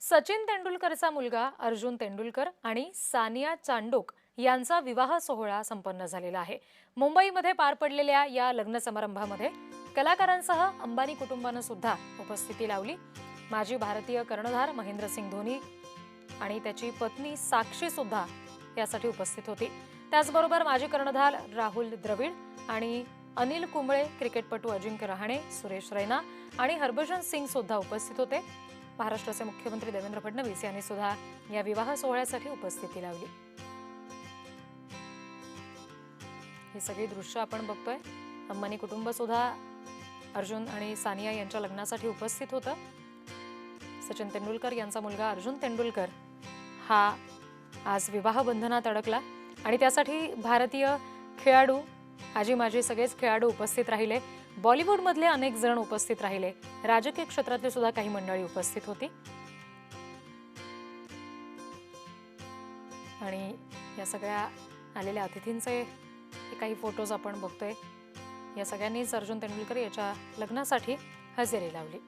सचिन तेंडुलकरचा मुलगा अर्जुन तेंडुलकर आणि सानिया चांडोक यांचा विवाह सोहळा संपन्न झालेला आहे। मुंबईमध्ये पार पडलेल्या या लग्न समारंभामध्ये कलाकारांसह अंबानी कुटुंबाने सुद्धा उपस्थिती लावली। माजी भारतीय कर्णधार महेंद्रसिंग धोनी आणि त्याची पत्नी साक्षी सुद्धा यासाठी उपस्थित होती। त्याचबरोबर माजी कर्णधार राहुल द्रविड आणि अनिल कुंबळे, क्रिकेटपटू अजिंक्य रहाणे, सुरेश रैना आणि हरभजन सिंग सुद्धा उपस्थित होते। महाराष्ट्राचे मुख्यमंत्री देवेंद्र फडणवीस यांनी सुद्धा या विवाह सोहळ्यासाठी उपस्थिती लावली। ही सगळी दृश्य आपण बघतोय। अंबानी कुटुंब सुद्धा अर्जुन आणि सानिया यांच्या लग्नासाठी उपस्थित होतं। सचिन तेंडुलकर यांचा मुलगा अर्जुन तेंडुलकर हा आज विवाह बंधनात अडकला आणि त्यासाठी भारतीय खेळाडू, आजी माजी सगळेच खेळाडू उपस्थित राहिले। बॉलिवूडमधले अनेक जण उपस्थित राहिले। राजकीय क्षेत्रातली सुद्धा काही मंडळी उपस्थित होती आणि या सगळ्या आलेल्या अतिथींचे काही फोटोज आपण बघतोय। या सगळ्यांनीच अर्जुन तेंडुलकर याच्या लग्नासाठी हजेरी लावली।